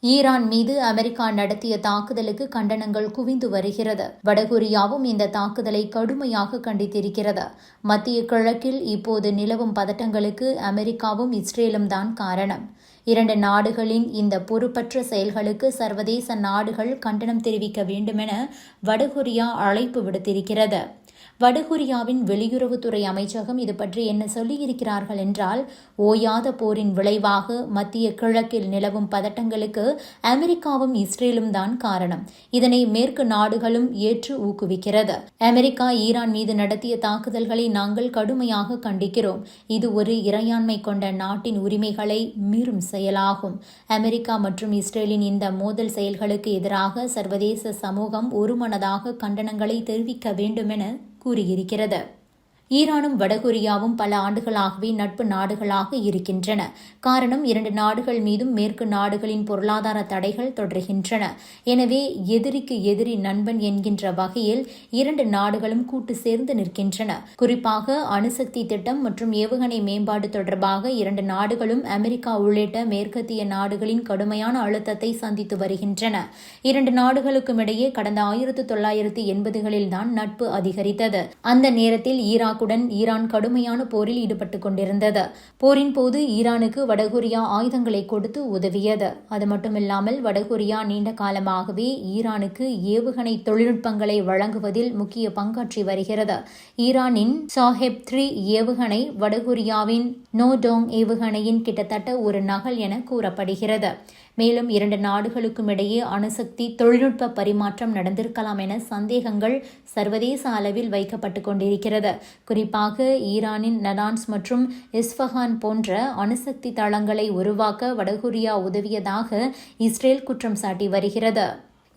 Iran மீது America நடத்திய தாக்குதலுக்கு கண்டனங்கள் குவிந்து வருகிறது. வடகொரியாவும் இந்த தாக்குதலை கடுமையாக கண்டித்திருக்கிறது. மத்திய கிழக்கில் இப்போது நிலவும் பதட்டங்களுக்கு அமெரிக்காவும் இஸ்ரேலும் தான் காரணம். இரண்டு நாடுகளின் இந்த பொறுப்பற்ற செயல்களுக்கு சர்வதேச நாடுகள் கண்டனம் தெரிவிக்க வேண்டுமென வடகொரியா அழைப்பு விடுத்திருக்கிறது. வடகொரியாவின் வெளியுறவுத்துறை அமைச்சகம் இது பற்றி என்ன சொல்லியிருக்கிறார்கள் என்றால், ஓயாத போரின் விளைவாக மத்திய கிழக்கில் நிலவும் பதட்டங்களுக்கு அமெரிக்காவும் இஸ்ரேலும் தான் காரணம். இதனை மேற்கு நாடுகளும் ஏற்று ஊக்குவிக்கிறது. அமெரிக்கா ஈரான் மீது நடத்திய தாக்குதல்களை நாங்கள் கடுமையாக கண்டிக்கிறோம். இது ஒரு இறையாண்மை கொண்ட நாட்டின் உரிமைகளை மீறும் செயலாகும். அமெரிக்கா மற்றும் இஸ்ரேலின் இந்த மோதல் செயல்களுக்கு எதிராக சர்வதேச சமூகம் ஒருமனதாக கண்டனங்களை தெரிவிக்க வேண்டுமென கூறியிருக்கிறது. ஈரானும் வடகொரியாவும் பல ஆண்டுகளாகவே நட்பு நாடுகளாக இருக்கின்றன. காரணம், இரண்டு நாடுகள் மீதும் மேற்கு நாடுகளின் பொருளாதார தடைகள் தொடர்கின்றன. எனவே எதிரிக்கு எதிரி நண்பன் என்கின்ற வகையில் இரண்டு நாடுகளும் கூட்டு சேர்ந்து நிற்கின்றன. குறிப்பாக அணுசக்தி திட்டம் மற்றும் ஏவுகணை மேம்பாடு தொடர்பாக இரண்டு நாடுகளும் அமெரிக்கா உள்ளிட்ட மேற்கத்திய நாடுகளின் கடுமையான அழுத்தத்தை சந்தித்து வருகின்றன. இரண்டு நாடுகளுக்கும் இடையே கடந்த 1980களில் தான் நட்பு அதிகரித்தது. அந்த நேரத்தில் ஈரான் கடுமையான போரில் ஈடுபட்டுக் கொண்டிருந்தது. போரின் போது ஈரானுக்கு வடகொரியா ஆயுதங்களை கொடுத்து உதவியது. அது மட்டுமில்லாமல் வடகொரியா நீண்ட காலமாகவே ஈரானுக்கு ஏவுகணை தொழில்நுட்பங்களை வழங்குவதில் முக்கிய பங்காற்றி வருகிறது. ஈரானின் சாஹெப் 3 ஏவுகணை வடகொரியாவின் நோடோங் ஏவுகணையின் கிட்டத்தட்ட ஒரு நகல் என கூறப்படுகிறது. மேலும் இரண்டு நாடுகளுக்கும் இடையே அணுசக்தி தொழில்நுட்ப பரிமாற்றம் நடந்திருக்கலாம் என சந்தேகங்கள் சர்வதேச அளவில் வைக்கப்பட்டு கொண்டிருக்கிறது. குறிப்பாக ஈரானின் நடான்ஸ் மற்றும் இஸ்ஃபஹான் போன்ற அணுசக்தி தளங்களை உருவாக்க வடகொரியா உதவியதாக இஸ்ரேல் குற்றம் சாட்டி வருகிறது.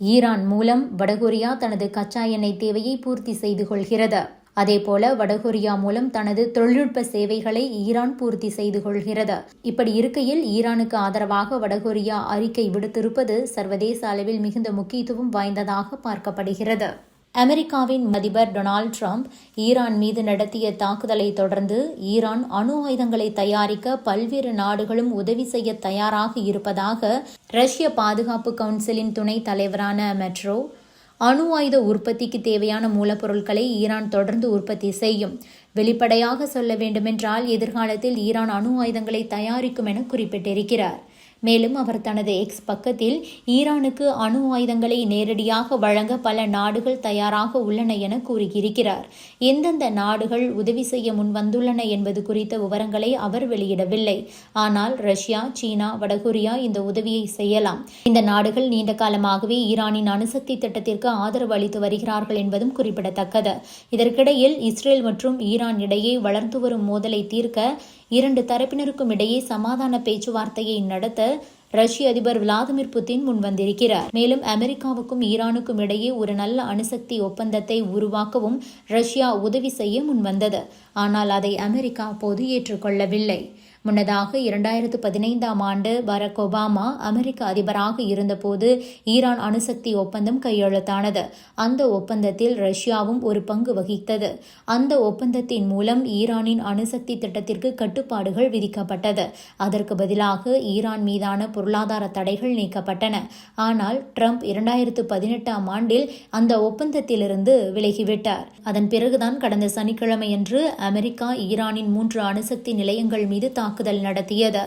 ஈரான் மூலம் வடகொரியா தனது கச்சா எண்ணெய் தேவையை பூர்த்தி செய்து கொள்கிறது. அதேபோல வடகொரியா மூலம் தனது தொழில்நுட்ப சேவைகளை ஈரான் பூர்த்தி செய்து கொள்கிறது. இப்படி இருக்கையில் ஈரானுக்கு ஆதரவாக வடகொரியா அறிக்கை விடுத்திருப்பது சர்வதேச அளவில் மிகுந்த முக்கியத்துவம் வாய்ந்ததாக பார்க்கப்படுகிறது. அமெரிக்காவின் அதிபர் டொனால்ட் ட்ரம்ப் ஈரான் மீது நடத்திய தாக்குதலை தொடர்ந்து ஈரான் அணு ஆயுதங்களை தயாரிக்க பல்வேறு நாடுகளும் உதவி செய்ய தயாராக இருப்பதாக ரஷ்ய பாதுகாப்பு கவுன்சிலின் துணைத் தலைவரான மெட்ரோ, அணு ஆயுத உற்பத்திக்கு தேவையான மூலப்பொருட்களை ஈரான் தொடர்ந்து உற்பத்தி செய்யும். வெளிப்படையாக சொல்ல வேண்டுமென்றால் எதிர்காலத்தில் ஈரான் அணு ஆயுதங்களை தயாரிக்கும் என குறிப்பிட்டிருக்கிறார். மேலும் அவர் தனது எக்ஸ் பக்கத்தில் ஈரானுக்கு அணு ஆயுதங்களை நேரடியாக வழங்க பல நாடுகள் தயாராக உள்ளன என கூறியிருக்கிறார். எந்தெந்த நாடுகள் உதவி செய்ய முன் வந்துள்ளன என்பது குறித்த விவரங்களை அவர் வெளியிடவில்லை. ஆனால் ரஷ்யா, சீனா, வடகொரியா இந்த உதவியை செய்யலாம். இந்த நாடுகள் நீண்ட காலமாகவே ஈரானின் அணுசக்தி திட்டத்திற்கு ஆதரவு அளித்து வருகிறார்கள் என்பதும் குறிப்பிடத்தக்கது. இதற்கிடையில் இஸ்ரேல் மற்றும் ஈரான் இடையே வளர்ந்து வரும் மோதலை தீர்க்க இரண்டு தரப்பினருக்கும் இடையே சமாதான பேச்சுவார்த்தையை நடத்த ரஷ்ய அதிபர் விளாடிமிர் புட்டின் முன்வந்திருக்கிறார். மேலும் அமெரிக்காவுக்கும் ஈரானுக்கும் இடையே ஒரு நல்ல அணுசக்தி ஒப்பந்தத்தை உருவாக்கவும் ரஷ்யா உதவி செய்ய முன்வந்தது. ஆனால் அதை அமெரிக்கா அப்போது ஏற்றுக்கொள்ளவில்லை. முன்னதாக 2015ஆம் ஆண்டு பராக் ஒபாமா அமெரிக்க அதிபராக இருந்தபோது ஈரான் அணுசக்தி ஒப்பந்தம் கையெழுத்தானது. அந்த ஒப்பந்தத்தில் ரஷ்யாவும் ஒரு பங்கு வகித்தது. அந்த ஒப்பந்தத்தின் மூலம் ஈரானின் அணுசக்தி திட்டத்திற்கு கட்டுப்பாடுகள் விதிக்கப்பட்டது. அதற்கு பதிலாக ஈரான் மீதான பொருளாதார தடைகள் நீக்கப்பட்டன. ஆனால் ட்ரம்ப் 2018ஆம் ஆண்டில் அந்த ஒப்பந்தத்திலிருந்து விலகிவிட்டார். அதன் பிறகுதான் கடந்த சனிக்கிழமையன்று அமெரிக்கா ஈரானின் 3 அணுசக்தி நிலையங்கள் மீது தாக்குதல் நடத்தியது.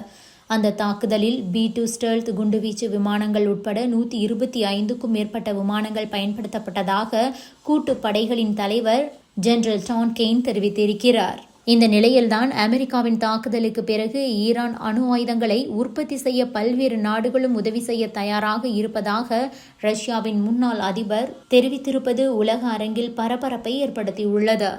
அந்த தாக்குதலில் B-2 ஸ்டெல்த் குண்டுவீச்சு விமானங்கள் உட்பட 125க்கும் மேற்பட்ட விமானங்கள் பயன்படுத்தப்பட்டதாக கூட்டு படைகளின் தலைவர் ஜெனரல் டான் கெயின் தெரிவித்திருக்கிறார். இந்த நிலையில்தான் அமெரிக்காவின் தாக்குதலுக்கு பிறகு ஈரான் அணு ஆயுதங்களை உற்பத்தி செய்ய பல்வேறு நாடுகளும் உதவி செய்ய தயாராக இருப்பதாக ரஷ்யாவின் முன்னாள் அதிபர் தெரிவித்திருப்பது உலக அரங்கில் பரபரப்பை ஏற்படுத்தியுள்ளது.